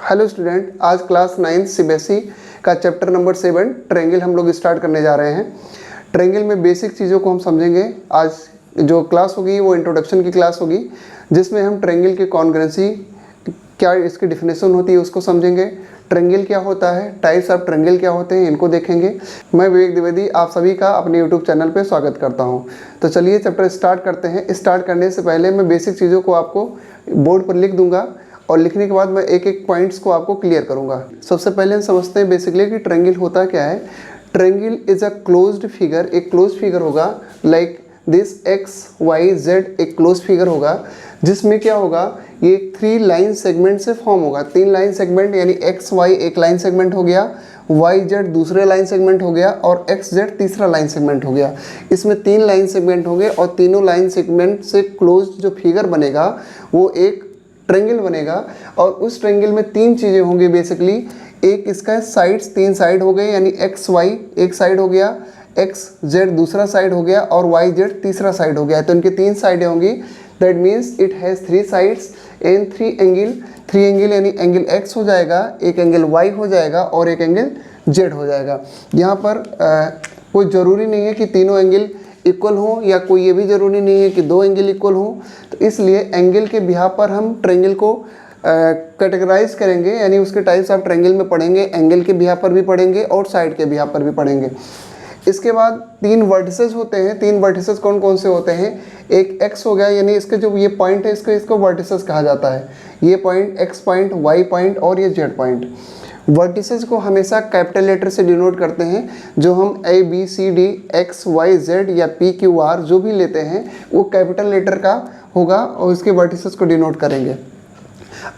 Hello student, आज class 9 CBSE का chapter number 7 triangle हम लोग स्टार्ट करने जा रहे हैं। ट्रायंगल में बेसिक चीज़ों को हम समझेंगे। आज जो क्लास होगी वो इंट्रोडक्शन की क्लास होगी, जिसमें हम ट्रायंगल की कॉन्ग्रुएंसी क्या इसकी डिफिनेशन होती है उसको समझेंगे। ट्रायंगल क्या होता है, टाइप्स ऑफ ट्रायंगल क्या होते हैं, इनको देखेंगे। मैं विवेक द्विवेदी आप सभी का अपने यूट्यूब चैनल पे स्वागत करता हूं। तो चलिए चैप्टर स्टार्ट करते हैं। स्टार्ट करने से पहले मैं बेसिक चीज़ों को आपको बोर्ड पर लिख दूंगा और लिखने के बाद मैं एक एक पॉइंट्स को आपको क्लियर करूंगा। सबसे पहले हम समझते हैं बेसिकली कि ट्रायंगल होता क्या है। Triangle is a closed figure, एक क्लोज फिगर होगा like this X Y Z, एक क्लोज फिगर होगा जिसमें क्या होगा, ये 3 लाइन सेगमेंट से फॉर्म होगा। 3 लाइन सेगमेंट यानी एक्स वाई एक लाइन सेगमेंट हो गया, वाई जेड दूसरे लाइन सेगमेंट हो गया और एक्स जेड तीसरा लाइन सेगमेंट हो गया। इसमें 3 लाइन सेगमेंट होंगे और तीनों लाइन सेगमेंट से क्लोज जो फिगर बनेगा वो एक ट्रायंगल बनेगा। और उस ट्रायंगल में 3 चीज़ें होंगी बेसिकली। एक इसका साइड्स, 3 साइड हो गए यानी एक्स वाई एक साइड हो गया, एक्स जेड दूसरा साइड हो गया और वाई जेड तीसरा साइड हो गया। तो इनकी 3 साइडें होंगी। That means it has 3 sides and 3 angle. 3 angle यानी एंगल एक्स हो जाएगा, एक एंगल वाई हो जाएगा और एक एंगल जेड हो जाएगा। यहाँ पर कोई ज़रूरी नहीं है कि तीनों एंगल इक्वल हो या कोई ये भी ज़रूरी नहीं है कि 2 एंगल इक्वल हो। तो इसलिए एंगल के बिहार पर हम ट्रायंगल को कैटेगराइज करेंगे, यानी उसके टाइप्स ऑफ ट्रायंगल में पढ़ेंगे। एंगल के बिहार पर भी पढ़ेंगे और साइड के बिहार पर भी पढ़ेंगे। इसके बाद 3 वर्टिसेस होते हैं। 3 वर्टिसेस कौन कौन से होते हैं। एक एक्स हो गया, यानी इसके जो ये पॉइंट है इसको वर्टिसेस कहा जाता है। ये point X point, Y point और ये जेड पॉइंट। वर्टिसेस को हमेशा कैपिटल लेटर से डिनोट करते हैं। जो हम A B C D X Y Z या पी क्यू आर जो भी लेते हैं वो कैपिटल लेटर का होगा और इसके वर्टिसेस को डिनोट करेंगे।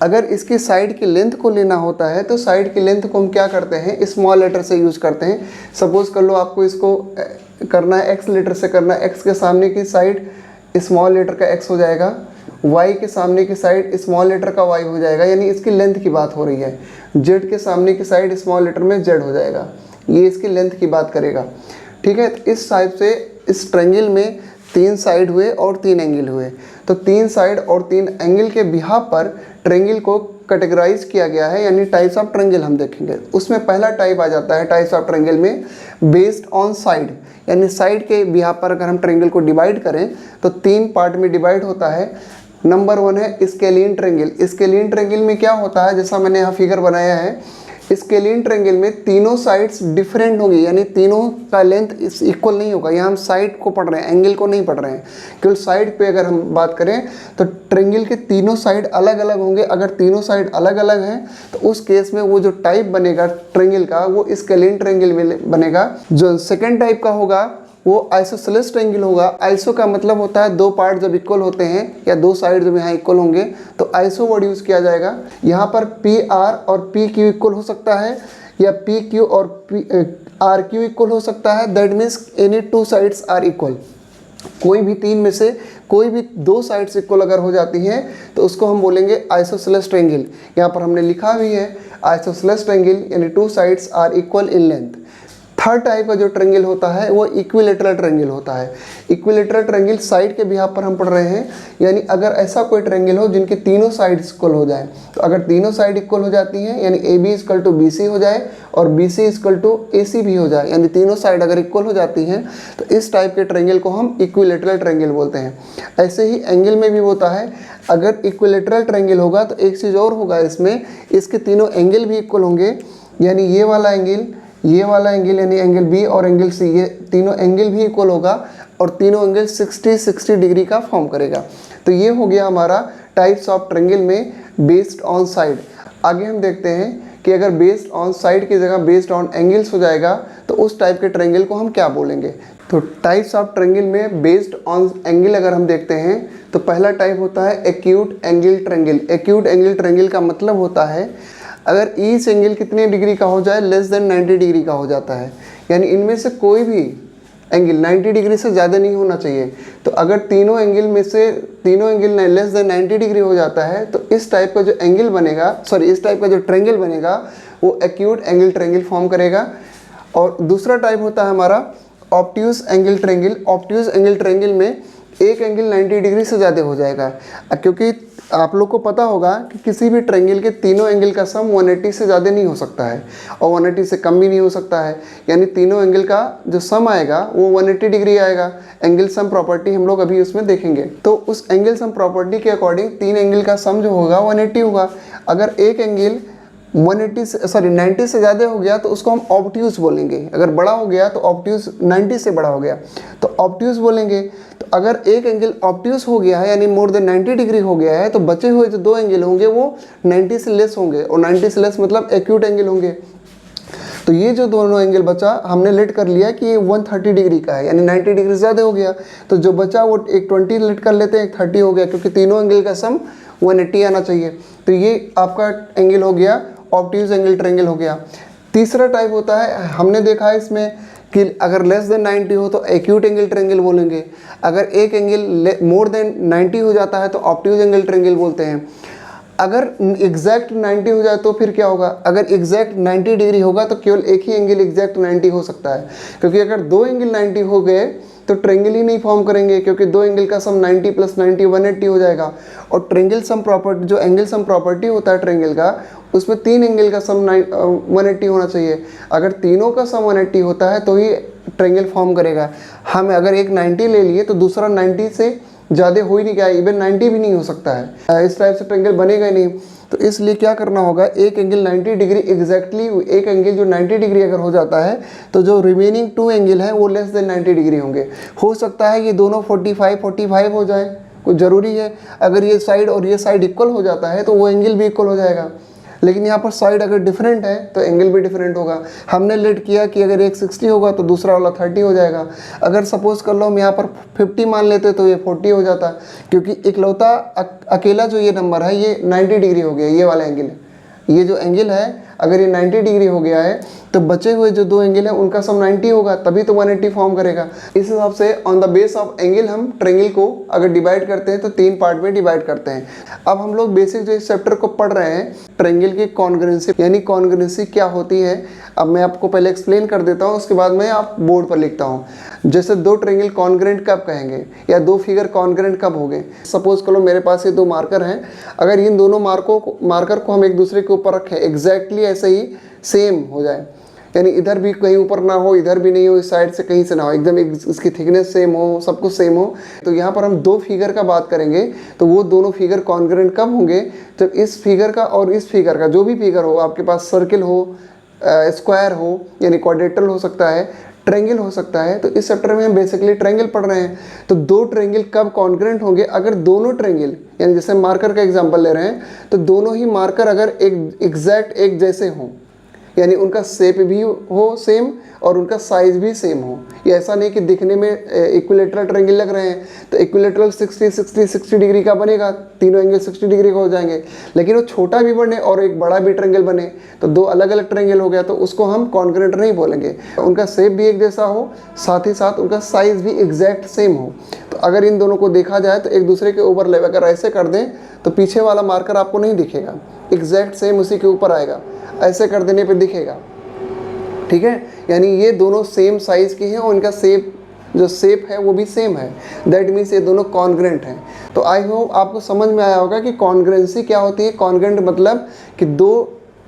अगर इसकी साइड की लेंथ को लेना होता है तो साइड की लेंथ को हम क्या करते हैं, स्मॉल लेटर से यूज करते हैं। सपोज कर लो आपको इसको करना है एक्स लेटर से करना है। एक्स के सामने की साइड स्मॉल लेटर का एक्स हो जाएगा, वाई के सामने की साइड स्मॉल लेटर का वाई हो जाएगा, यानी इसकी लेंथ की बात हो रही है। जेड के सामने की साइड स्मॉल लेटर में जेड हो जाएगा, ये इसकी लेंथ की बात करेगा। ठीक है, तो इस टाइप से इस ट्रायंगल में 3 साइड हुए और 3 एंगल हुए। तो 3 साइड और 3 एंगल के बिहार पर ट्रायंगल को कैटेगराइज किया गया है, यानी टाइप्स ऑफ ट्रायंगल हम देखेंगे। उसमें पहला टाइप आ जाता है टाइप्स ऑफ ट्रायंगल में बेस्ड ऑन साइड, यानी साइड के बिहार पर अगर हम ट्रायंगल को डिवाइड करें तो 3 पार्ट में डिवाइड होता है। नंबर 1 है स्केलियन ट्रायंगल। स्केलियन ट्रायंगल में क्या होता है, जैसा मैंने यहाँ फिगर बनाया है, स्केलियन ट्रायंगल में तीनों साइड्स डिफरेंट होंगी, यानी तीनों का लेंथ इक्वल नहीं होगा। यहाँ हम साइड को पढ़ रहे हैं, एंगल को नहीं पढ़ रहे हैं। केवल साइड पे अगर हम बात करें तो ट्रायंगल के तीनों साइड अलग अलग होंगे। अगर तीनों साइड अलग अलग हैं तो उस केस में वो जो टाइप बनेगा ट्रायंगल का वो स्केलियन ट्रायंगल में बनेगा। जो सेकेंड टाइप का होगा वो आइसोसेलेस ट्रायंगल होगा। आइसो का मतलब होता है 2 पार्ट जब इक्वल होते हैं या 2 साइड जब यहाँ इक्वल होंगे तो आइसो वर्ड यूज़ किया जाएगा। यहाँ पर पी आर और पी क्यू इक्वल हो सकता है या पी क्यू और आर क्यू इक्वल हो सकता है। That means any 2 sides are equal. कोई भी 3 में से कोई भी 2 साइड्स इक्वल अगर हो जाती हैं तो उसको हम बोलेंगे आइसोसेलेस ट्रायंगल। यहाँ पर हमने लिखा भी है आइसोसेलेस ट्रायंगल, यानी 2 sides are equal in length. Third type का जो ट्रायंगल होता है वो इक्विलेटरल ट्रायंगल होता है। इक्विलेटरल ट्रायंगल साइड के बिहार पर हम पढ़ रहे हैं, यानी अगर ऐसा कोई ट्रायंगल हो जिनके तीनों साइड इक्वल हो जाए। तो अगर तीनों साइड इक्वल हो जाती हैं यानी A B equal to B C हो जाए और B C equal to A C भी हो जाए, यानी तीनों साइड अगर इक्वल हो जाती हैं तो इस टाइप के ट्रायंगल को हम इक्विलेटरल ट्रायंगल बोलते हैं। ऐसे ही एंगल में भी होता है। अगर इक्विलेटरल ट्रायंगल होगा तो एक चीज़ और होगा, इसमें इसके तीनों एंगल भी इक्वल होंगे, यानी ये वाला एंगल यानी एंगल बी और एंगल सी, ये तीनों एंगल भी इक्वल होगा और तीनों एंगल 60 डिग्री का फॉर्म करेगा। तो ये हो गया हमारा टाइप्स ऑफ ट्रायंगल में बेस्ड ऑन साइड। आगे हम देखते हैं कि अगर बेस्ड ऑन साइड की जगह बेस्ड ऑन एंगल्स हो जाएगा तो उस टाइप के ट्रायंगल को हम क्या बोलेंगे। तो टाइप्स ऑफ ट्रायंगल में बेस्ड ऑन एंगल अगर हम देखते हैं तो पहला टाइप होता है acute angle triangle. Acute angle triangle का मतलब होता है अगर ईच एंगल कितने डिग्री का हो जाए, लेस देन 90 डिग्री का हो जाता है, यानी इनमें से कोई भी एंगल 90 डिग्री से ज़्यादा नहीं होना चाहिए। तो अगर तीनों एंगल में से तीनों एंगल लेस देन 90 डिग्री हो जाता है तो इस टाइप का जो एंगल बनेगा, इस टाइप का जो ट्रायंगल बनेगा वो एक्यूट एंगल ट्रायंगल फॉर्म करेगा। और दूसरा टाइप होता है हमारा obtuse angle triangle. Obtuse angle triangle में एक एंगल 90 डिग्री से ज़्यादा हो जाएगा, क्योंकि आप लोग को पता होगा कि किसी भी ट्रायंगल के तीनों एंगल का सम 180 से ज़्यादा नहीं हो सकता है और 180 से कम भी नहीं हो सकता है, यानी तीनों एंगल का जो सम आएगा वो 180 डिग्री आएगा। एंगल सम प्रॉपर्टी हम लोग अभी उसमें देखेंगे। तो उस एंगल सम प्रॉपर्टी के अकॉर्डिंग तीन एंगल का सम जो होगा 180 होगा। अगर एक एंगल 90 से ज़्यादा हो गया तो उसको हम ऑब्ट्यूज बोलेंगे। अगर बड़ा हो गया तो ऑब्ट्यूज 90 से बड़ा हो गया तो ऑब्ट्यूज बोलेंगे। तो अगर एक एंगल ऑब्ट्यूज हो गया है यानी मोर देन 90 डिग्री हो गया है तो बचे हुए जो दो एंगल होंगे वो 90 से लेस होंगे, और 90 से लेस मतलब एक्यूट एंगल होंगे। तो ये जो दोनों एंगल बचा हमने लेट कर लिया कि ये 130 डिग्री का है, यानी 90 डिग्री ज़्यादा हो गया, तो जो बचा वो एक 20 लेट कर लेते हैं, एक 30 हो गया, क्योंकि तीनों एंगल का सम 180 आना चाहिए। तो ये आपका एंगल हो गया ऑब्ट्यूज एंगल ट्रायंगल हो गया। तीसरा टाइप होता है, हमने देखा है इसमें कि अगर लेस देन 90 हो तो एक्यूट एंगल ट्रायंगल बोलेंगे। अगर एक एंगल मोर देन 90 हो जाता है तो ऑब्ट्यूज एंगल ट्रायंगल बोलते हैं। अगर एग्जैक्ट 90 हो जाए तो फिर क्या होगा, अगर एग्जैक्ट 90 डिग्री होगा तो केवल एक ही एंगल एग्जैक्ट 90 हो सकता है, क्योंकि अगर दो एंगल 90 हो गए तो ट्रायंगल ही नहीं फॉर्म करेंगे, क्योंकि दो एंगल का सम 90 + 90 180 हो जाएगा। और ट्रायंगल सम प्रॉपर्टी, जो एंगल सम प्रॉपर्टी होता है ट्रायंगल का, उसमें तीन एंगल का सम 180 होना चाहिए। अगर तीनों का सम 180 होता है तो ही ट्रायंगल फॉर्म करेगा। हम अगर एक 90 ले लिए तो दूसरा 90 से ज़्यादा हो ही नहीं, क्या इवन 90 भी नहीं हो सकता है, इस टाइप से ट्रायंगल बनेगा ही नहीं। तो इसलिए क्या करना होगा, एक एंगल 90 डिग्री एग्जैक्टली, एक एंगल जो 90 डिग्री अगर हो जाता है तो जो रिमेनिंग टू एंगल हैं वो लेस देन 90 डिग्री होंगे। हो सकता है ये दोनों 45 हो जाए, कुछ ज़रूरी है। अगर ये साइड और ये साइड इक्वल हो जाता है तो वो एंगल भी इक्वल हो जाएगा, लेकिन यहाँ पर साइड अगर डिफरेंट है तो एंगल भी डिफरेंट होगा। हमने लेट किया कि अगर एक 60 होगा तो दूसरा वाला 30 हो जाएगा। अगर सपोज कर लो हम यहाँ पर 50 मान लेते तो ये 40 हो जाता, क्योंकि इकलौता अकेला जो ये नंबर है ये 90 डिग्री हो गया, ये वाला एंगल है। ये जो एंगल है अगर ये 90 डिग्री हो गया है तो बचे हुए जो दो एंगल हैं उनका सम 90 होगा, तभी तो 180 फॉर्म करेगा। इस हिसाब से on the base of angle हम ट्रायंगल को अगर डिवाइड करते हैं तो तीन पार्ट में डिवाइड करते हैं। अब हम लोग बेसिक जो इस चैप्टर को पढ़ रहे हैं, ट्रायंगल की कॉन्ग्रुएंसी, यानी कॉन्ग्रुएंसी क्या होती है, अब मैं आपको पहले एक्सप्लेन कर देता हूँ, उसके बाद मैं आप बोर्ड पर लिखता हूँ। जैसे दो ट्रायंगल कॉन्ग्रुएंट कब कहेंगे या दो फिगर कॉन्ग्रुएंट कब होंगे। सपोज करो मेरे पास ये दो मार्कर हैं, अगर इन दोनों मार्कर को हम एक दूसरे के ऊपर रखें, एग्जैक्टली ऐसे ही सेम हो जाए, यानी इधर भी कहीं ऊपर ना हो, इधर भी नहीं हो, इस साइड से कहीं से ना हो, एकदम इसकी थिकनेस सेम हो, सब कुछ सेम हो, तो यहाँ पर हम दो फिगर का बात करेंगे। तो वो दोनों फिगर कॉन्ग्रुएंट कब होंगे, जब इस फिगर का और इस फिगर का, जो भी फिगर हो, आपके पास सर्किल हो, स्क्वायर हो, यानी क्वाड्रेटल हो सकता है, ट्रायंगल हो सकता है। तो इस चैप्टर में हम बेसिकली ट्रायंगल पढ़ रहे हैं। तो दो ट्रायंगल कब कॉन्ग्रुएंट होंगे, अगर दोनों ट्रायंगल, यानी जैसे मार्कर का एग्जांपल ले रहे हैं तो दोनों ही मार्कर अगर एक एग्जैक्ट एक जैसे हों, यानी उनका शेप भी हो सेम और उनका साइज भी सेम हो। ये ऐसा नहीं कि दिखने में इक्विलेटरल ट्रायंगल लग रहे हैं तो इक्विलेटरल 60 डिग्री का बनेगा, तीनों एंगल 60 डिग्री का हो जाएंगे, लेकिन वो छोटा भी बने और एक बड़ा भी ट्रायंगल बने तो दो अलग अलग ट्रायंगल हो गया, तो उसको हम कॉन्ग्रुएंट नहीं बोलेंगे। उनका शेप भी एक जैसा हो, साथ ही साथ उनका साइज भी एग्जैक्ट सेम हो। तो अगर इन दोनों को देखा जाए तो एक दूसरे के ओवरलैप अगर ऐसे कर दें तो पीछे वाला मार्कर आपको नहीं दिखेगा, एग्जैक्ट सेम उसी के ऊपर आएगा, ऐसे कर देने पे दिखेगा, ठीक है। यानी ये दोनों सेम साइज के हैं और इनका शेप है वो भी सेम है, दैट मीन्स ये दोनों कॉन्ग्रुएंट हैं। तो आई होप आपको समझ में आया होगा कि कॉन्ग्रुएंसी क्या होती है। कॉन्ग्रुएंट मतलब कि दो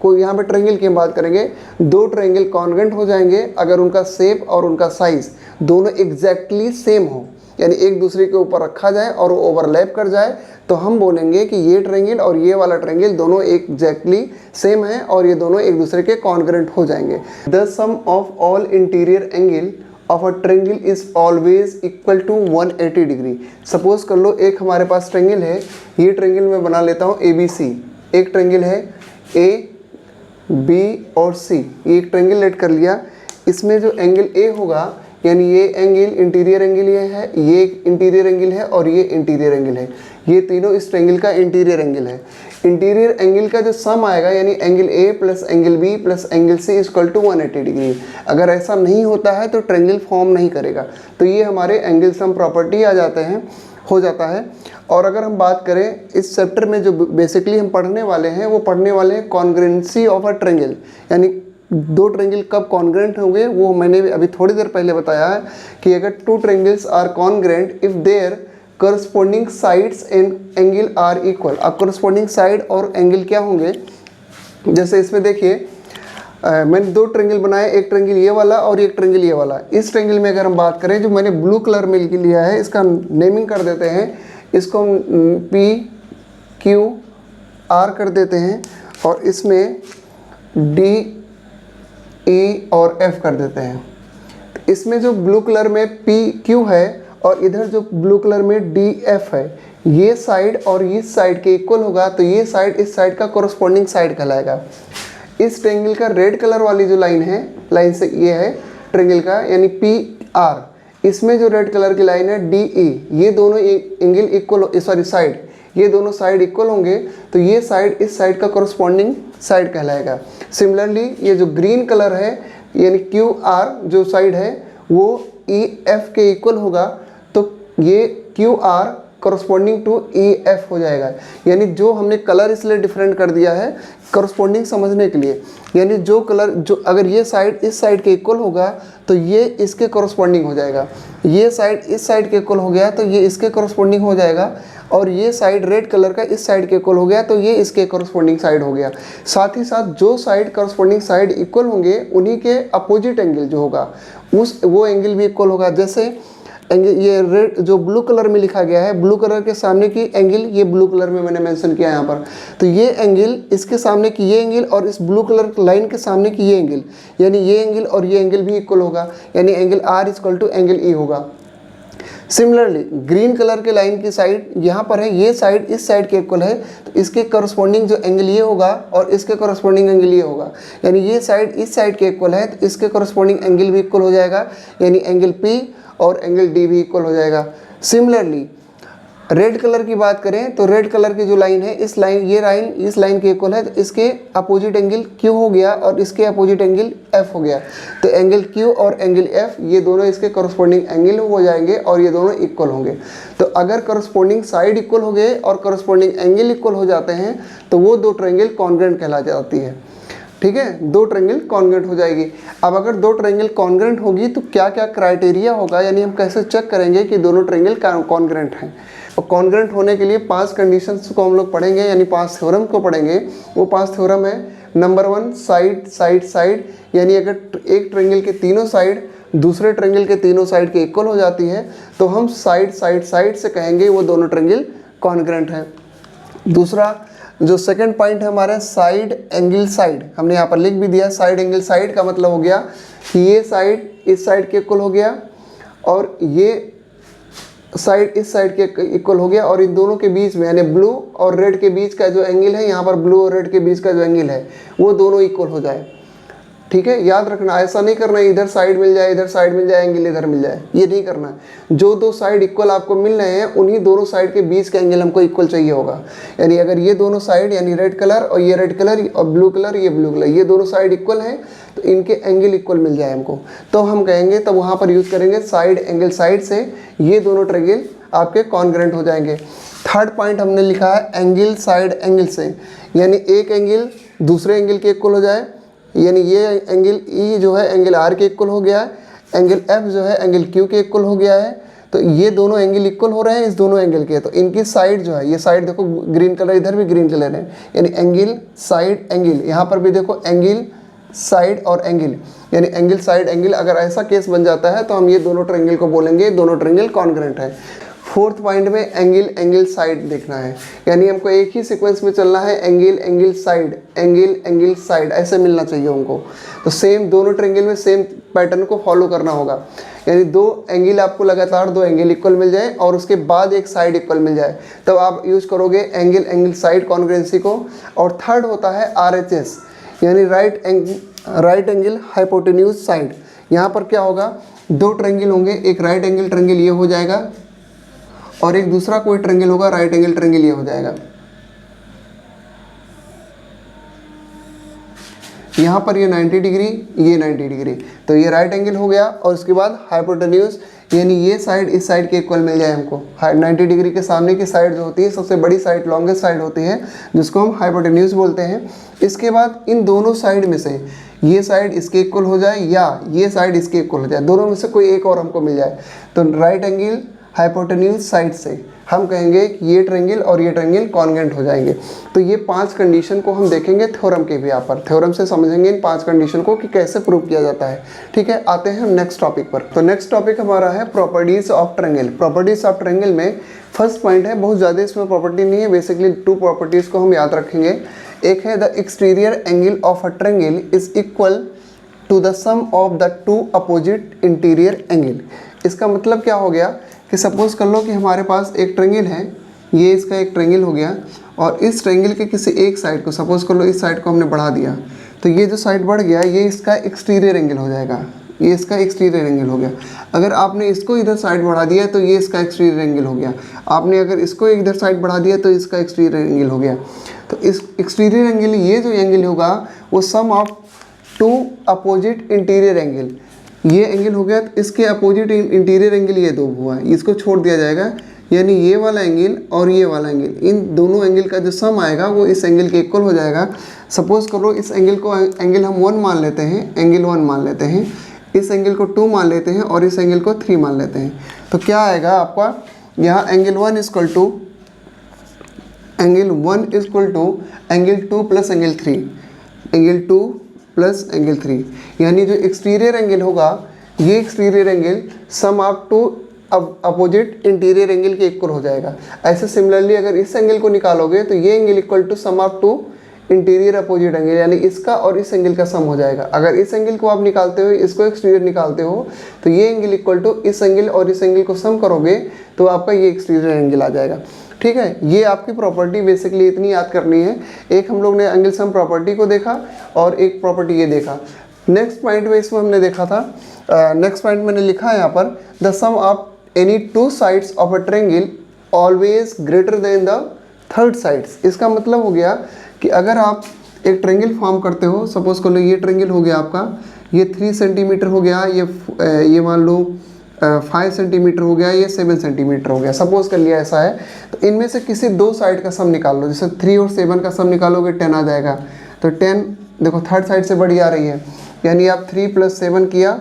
को, यहाँ पे ट्रायंगल की हम बात करेंगे, दो ट्रायंगल कॉन्ग्रुएंट हो जाएंगे अगर उनका शेप और उनका साइज दोनों एग्जैक्टली सेम हो, यानी एक दूसरे के ऊपर रखा जाए और वो ओवरलैप कर जाए तो हम बोलेंगे कि ये ट्रायंगल और ये वाला ट्रायंगल दोनों एग्जैक्टली सेम है और ये दोनों एक दूसरे के कॉन्ग्रुएंट हो जाएंगे। The sum of all interior angle of a triangle is always equal to 180 degree. Suppose कर लो एक हमारे पास ट्रायंगल है, ये ट्रायंगल मैं बना लेता हूँ ABC, एक ट्रायंगल है A B और C, ये एक ट्रायंगल लेट कर लिया। इसमें जो एंगल A होगा, यानी ये एंगल इंटीरियर एंगल ये है, ये इंटीरियर एंगल है और ये इंटीरियर एंगल है, ये तीनों इस ट्रायंगल का इंटीरियर एंगल है। इंटीरियर एंगल का जो सम आएगा, यानी angle A plus angle B plus angle C equal to 180 degree. अगर ऐसा नहीं होता है तो ट्रायंगल फॉर्म नहीं करेगा। तो ये हमारे एंगल सम प्रॉपर्टी आ जाते हैं, हो जाता है। और अगर हम बात करें इस चैप्टर में जो बेसिकली हम पढ़ने वाले हैं, वो पढ़ने वाले हैं कॉन्ग्रुएंसी ऑफ अ ट्रायंगल, यानी दो ट्रायंगल कब कॉन्ग्रुएंट होंगे। वो मैंने अभी थोड़ी देर पहले बताया है कि अगर two triangles are congruent if their corresponding sides and angle are equal. अब करस्पॉन्डिंग साइड और एंगल क्या होंगे, जैसे इसमें देखिए मैंने दो ट्रेंगल बनाए, एक ट्रेंगल ये वाला और एक ट्रेंगल ये वाला। इस ट्रेंगल में अगर हम बात करें, जो मैंने ब्लू कलर में लिया है, इसका नेमिंग कर देते हैं, इसको हम पी क्यू आर कर देते हैं और इसमें डी ई और एफ कर देते हैं। इसमें जो ब्लू कलर में पी क्यू है और इधर जो ब्लू कलर में डी एफ है, ये साइड और इस साइड के इक्वल होगा, तो ये साइड इस साइड का कोरस्पॉन्डिंग साइड कहलाएगा। इस ट्रेंगल का रेड कलर वाली जो लाइन है, लाइन से ये है ट्रेंगल का, यानी पी आर। इसमें जो रेड कलर की लाइन है डी ई, ये दोनों एंगल इक्वल, सॉरी साइड, ये दोनों साइड इक्वल होंगे, तो ये साइड इस साइड का कोरस्पॉन्डिंग साइड कहलाएगा। सिमिलरली ये जो ग्रीन कलर है, यानी क्यू आर जो साइड है वो ई एफ के इक्वल होगा, तो ये Q R corresponding to E F हो जाएगा। यानी जो हमने कलर इसलिए डिफरेंट कर दिया है करस्पॉन्डिंग समझने के लिए, यानी जो कलर जो अगर ये साइड इस साइड के इक्वल होगा तो ये इसके करस्पॉन्डिंग हो जाएगा, ये साइड इस साइड के इक्वल हो गया तो ये इसके करस्पॉन्डिंग हो जाएगा, और ये साइड रेड कलर का इस साइड के इक्वल हो गया तो ये इसके करस्पॉन्डिंग साइड हो गया। साथ ही साथ जो साइड करस्पॉन्डिंग साइड इक्वल होंगे उन्हीं के अपोजिट एंगल जो होगा वो एंगल भी इक्वल होगा। जैसे एंगल ये रेड जो ब्लू कलर में लिखा गया है, ब्लू कलर के सामने की एंगल ये ब्लू कलर में मैंने मेंशन किया यहाँ पर, तो ये एंगल इसके सामने की ये एंगल और इस ब्लू कलर लाइन के सामने की ये एंगल, यानी ये एंगल और ये एंगल भी इक्वल होगा, यानी angle are equal to angle E होगा। सिमिलरली ग्रीन कलर के लाइन की साइड यहाँ पर है, ये साइड इस साइड के इक्वल है, तो इसके करस्पॉन्डिंग जो एंगल ये होगा और इसके करस्पॉन्डिंग एंगल ये होगा, यानी ये साइड इस साइड के इक्वल है तो इसके करस्पॉन्डिंग एंगल भी इक्वल हो जाएगा, यानी एंगल पी और एंगल डी भी इक्वल हो जाएगा। सिमिलरली रेड कलर की बात करें तो रेड कलर की जो लाइन है, इस लाइन ये लाइन इस लाइन के इक्वल है, तो इसके अपोजिट एंगल क्यू हो गया और इसके अपोजिट एंगल एफ हो गया, तो एंगल क्यू और एंगल एफ ये दोनों इसके करस्पॉन्डिंग एंगल हो जाएंगे और ये दोनों इक्वल होंगे। तो अगर करस्पॉन्डिंग साइड इक्वल हो गए और करस्पॉन्डिंग एंगल इक्वल हो जाते हैं तो वो दो ट्रायंगल कॉन्ग्रुएंट कहला जाती है। ठीक है, दो ट्रायंगल कॉन्ग्रुएंट हो जाएगी। अब अगर दो ट्रायंगल कॉन्ग्रुएंट होगी तो क्या क्या क्राइटेरिया होगा, यानी हम कैसे चेक करेंगे कि दोनों ट्रायंगल कॉन्ग्रुएंट हैं। और कॉन्ग्रुएंट होने के लिए 5 कंडीशंस को हम लोग पढ़ेंगे, यानी 5 थ्योरम को पढ़ेंगे। वो 5 थ्योरम है, नंबर 1 साइड साइड साइड, यानी अगर एक ट्रायंगल के तीनों साइड दूसरे ट्रायंगल के तीनों साइड के इक्वल हो जाती है तो हम साइड साइड साइड से कहेंगे वो दोनों ट्रायंगल कॉन्ग्रुएंट हैं। दूसरा जो सेकंड पॉइंट है हमारा साइड एंगल साइड, हमने यहाँ पर लिख भी दिया। साइड एंगल साइड का मतलब हो गया कि ये साइड इस साइड के इक्वल हो गया और ये साइड इस साइड के इक्वल हो गया, और इन दोनों के बीच में यानी ब्लू और रेड के बीच का जो एंगल है, यहाँ पर ब्लू और रेड के बीच का जो एंगल है वो दोनों इक्वल हो जाए। ठीक है, याद रखना, ऐसा नहीं करना इधर साइड मिल जाए इधर साइड मिल जाए एंगल इधर मिल जाए, ये नहीं करना है। जो दो साइड इक्वल आपको मिल रहे हैं उन्हीं दोनों साइड के बीच का एंगल हमको इक्वल चाहिए होगा। यानी अगर ये दोनों साइड यानी रेड कलर और ये रेड कलर और ब्लू कलर ये ब्लू कलर, ये दोनों साइड इक्वल हैं तो इनके एंगल इक्वल मिल जाए हमको, तो हम कहेंगे तब वहाँ पर यूज़ करेंगे साइड एंगल साइड से, ये दोनों ट्रायंगल आपके कॉन्ग्रुएंट हो जाएंगे। थर्ड पॉइंट हमने लिखा है एंगल साइड एंगल से, यानी एक एंगल दूसरे एंगल के इक्वल हो जाए, यानी ये एंगल ई जो है एंगल आर के इक्वल हो गया है, एंगल एफ जो है एंगल क्यू के इक्वल हो गया है, तो ये दोनों एंगल इक्वल हो रहे हैं इस दोनों एंगल के, तो इनकी साइड जो है, ये साइड देखो ग्रीन कलर, इधर भी ग्रीन कलर है, यानी एंगल साइड एंगल, यहाँ पर भी देखो एंगल साइड और एंगल, यानी एंगल साइड एंगल। अगर ऐसा केस बन जाता है तो हम ये दोनों ट्रायंगल को बोलेंगे दोनों ट्रायंगल कॉन्ग्रुएंट है। फोर्थ पॉइंट में एंगल एंगल साइड देखना है, यानी हमको एक ही सीक्वेंस में चलना है, angle angle side angle angle side ऐसे मिलना चाहिए हमको। तो सेम दोनों ट्रायंगल में सेम पैटर्न को फॉलो करना होगा, यानी दो एंगल आपको लगातार दो एंगल इक्वल मिल जाए और उसके बाद एक साइड इक्वल मिल जाए, तब आप यूज करोगे एंगल एंगल साइड कॉन्ग्रुएंसी को। और थर्ड होता है RHS, यानी राइट एंगल हाइपोटेन्यूज साइड। यहाँ पर क्या होगा, दो ट्रायंगल होंगे, एक राइट एंगल ट्रायंगल ये हो जाएगा और एक दूसरा कोई ट्रायंगल होगा राइट एंगल ट्रायंगल ये हो जाएगा। यहाँ पर ये 90 डिग्री ये 90 डिग्री, तो ये राइट एंगल हो गया और उसके बाद हाइपोटेन्यूज, यानी ये साइड इस साइड के इक्वल मिल जाए हमको। 90 डिग्री के सामने की साइड जो होती है सबसे बड़ी साइड लॉन्गेस्ट साइड होती है जिसको हम हाइपोटेन्यूज बोलते हैं। इसके बाद इन दोनों साइड में से ये साइड इसके इक्वल हो जाए या ये साइड इसके इक्वल हो जाए, दोनों में से कोई एक और हमको मिल जाए, तो राइट एंगल हाइपोटेन्यूज साइड से हम कहेंगे कि ये ट्रायंगल और ये ट्रायंगल कॉन्ग्रुएंट हो जाएंगे। तो ये 5 कंडीशन को हम देखेंगे थ्योरम के भी यहाँ पर, थ्योरम से समझेंगे इन 5 कंडीशन को कि कैसे प्रूव किया जाता है। ठीक है, आते हैं हम नेक्स्ट टॉपिक पर। तो नेक्स्ट टॉपिक हमारा है properties of triangle. Properties of triangle में फर्स्ट पॉइंट है, बहुत ज़्यादा इसमें प्रॉपर्टी नहीं है, बेसिकली 2 प्रॉपर्टीज़ को हम याद रखेंगे। एक है the exterior angle of a triangle is equal to the sum of the 2 opposite interior angle. इसका मतलब क्या हो गया कि सपोज कर लो कि हमारे पास एक ट्रायंगल है, ये इसका एक ट्रायंगल हो गया, और इस ट्रायंगल के किसी एक साइड को, सपोज कर लो इस साइड को हमने बढ़ा दिया, तो ये जो साइड बढ़ गया ये इसका एक्सटीरियर एंगल हो जाएगा, ये इसका एक्सटीरियर एंगल हो गया। अगर आपने इसको इधर साइड बढ़ा दिया तो ये इसका एक्सटीरियर एंगल हो गया, आपने अगर इसको इधर साइड बढ़ा दिया तो इसका एक्सटीरियर एंगल हो गया। तो इस एक्सटीरियर एंगल, ये जो एंगल होगा वो सम ऑफ 2 अपोजिट इंटीरियर एंगल, ये एंगल हो गया, तो इसके अपोजिट इंटीरियर एंगल ये 2 हुआ, इसको छोड़ दिया जाएगा, यानी ये वाला एंगल और ये वाला एंगल, इन दोनों एंगल का जो सम आएगा वो इस एंगल के इक्वल हो जाएगा। सपोज करो इस एंगल को एंगल हम 1 मान लेते हैं, एंगल 1 मान लेते हैं, इस एंगल को 2 मान लेते हैं और इस एंगल को 3 मान लेते हैं। तो क्या आएगा आपका यहाँ angle 1 equal to angle 1 equal to angle 2 plus angle 3, angle 2 plus angle 3, यानी जो एक्सटीरियर एंगल होगा ये exterior angle sum of 2 opposite interior angle के इक्वल हो जाएगा। ऐसे सिमिलरली अगर इस एंगल को निकालोगे तो ये angle equal to sum of 2 interior opposite angle, यानी इसका और इस एंगल का सम हो जाएगा। अगर इस एंगल को आप निकालते हो, इसको एक्सटीरियर निकालते हो, तो ये एंगल इक्वल टू इस एंगल और इस एंगल को सम करोगे तो आपका ये एक्सटीरियर एंगल आ जाएगा। ठीक है, ये आपकी प्रॉपर्टी बेसिकली इतनी याद करनी है। एक हम लोग ने एंगल सम प्रॉपर्टी को देखा और एक प्रॉपर्टी ये देखा। नेक्स्ट पॉइंट में इसमें हमने देखा था, नेक्स्ट पॉइंट मैंने लिखा है यहाँ पर, the sum of any 2 sides of a triangle always greater than the third sides. इसका मतलब हो गया कि अगर आप एक ट्रायंगल फॉर्म करते हो, सपोज कर लो ये ट्रायंगल हो गया आपका, ये 3 सेंटीमीटर हो गया, ये मान लो 5 सेंटीमीटर हो गया, ये 7 सेंटीमीटर हो गया, सपोज कर लिया ऐसा है। तो इनमें से किसी 2 साइड का सम निकाल लो, जैसे 3 और 7 का सम निकालोगे 10 आ जाएगा। तो 10 देखो थर्ड साइड से बड़ी आ रही है, यानी आप 3 + 7 किया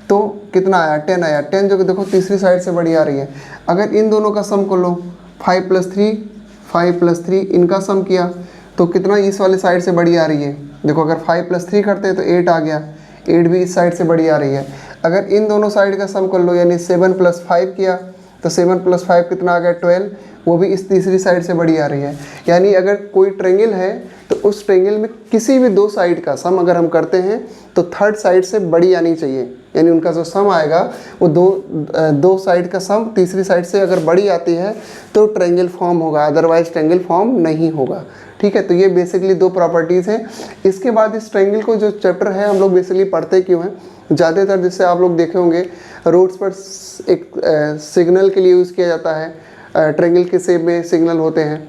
तो कितना आया, 10 आया। 10 जो कि देखो तीसरी साइड से बड़ी आ रही है। अगर इन दोनों का सम कर लो, 5 + 3 इनका सम किया तो कितना इस वाले साइड से बड़ी आ रही है। देखो अगर 5 + 3 करते हैं तो 8 आ गया, 8 भी इस साइड से बड़ी आ रही है। अगर इन दोनों साइड का सम कर लो, यानी 7 + 5 किया तो 7 + 5 कितना आ गया, 12, वो भी इस तीसरी साइड से बड़ी आ रही है। यानी अगर कोई ट्रायंगल है तो उस ट्रायंगल में किसी भी 2 साइड का सम अगर हम करते हैं तो थर्ड साइड से बड़ी आनी चाहिए, यानी उनका जो सम आएगा वो दो साइड का सम तीसरी साइड से अगर बड़ी आती है तो ट्रायंगल फॉर्म होगा, अदरवाइज ट्रायंगल फॉर्म नहीं होगा। ठीक है, तो ये बेसिकली 2 प्रॉपर्टीज़ हैं। इसके बाद इस ट्रायंगल को जो चैप्टर है हम लोग बेसिकली पढ़ते क्यों हैं, ज़्यादातर जैसे आप लोग देखे होंगे रोड्स पर एक सिग्नल के लिए यूज़ किया जाता है, ट्रायंगल के शेप में सिग्नल होते हैं,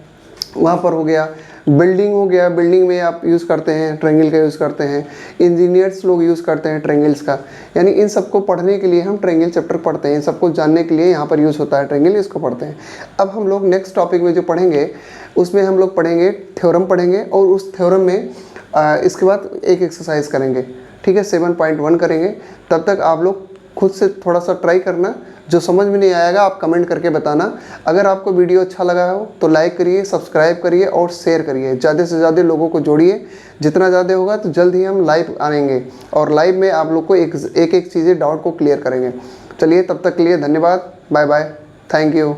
वहाँ पर हो गया। बिल्डिंग हो गया, बिल्डिंग में आप यूज़ करते हैं, ट्रायंगल का यूज़ करते हैं। इंजीनियर्स लोग यूज़ करते हैं ट्रायंगल्स का, यानी इन सबको पढ़ने के लिए हम ट्रायंगल चैप्टर पढ़ते हैं, इन सबको जानने के लिए यहाँ पर यूज़ होता है ट्रायंगल, इसको पढ़ते हैं। अब हम लोग नेक्स्ट टॉपिक में जो पढ़ेंगे उसमें हम लोग पढ़ेंगे थ्योरम पढ़ेंगे, और उस थ्योरम में इसके बाद एक एक्सरसाइज करेंगे। ठीक है, 7.1 करेंगे। तब तक आप लोग खुद से थोड़ा सा ट्राई करना, जो समझ में नहीं आएगा आप कमेंट करके बताना। अगर आपको वीडियो अच्छा लगा हो तो लाइक करिए, सब्सक्राइब करिए और शेयर करिए, ज़्यादा से ज़्यादा लोगों को जोड़िए। जितना ज़्यादा होगा तो जल्द ही हम लाइव आएंगे और लाइव में आप लोग को एक एक चीज़ें डाउट को क्लियर करेंगे। चलिए, तब तक के लिए धन्यवाद, बाय बाय, थैंक यू।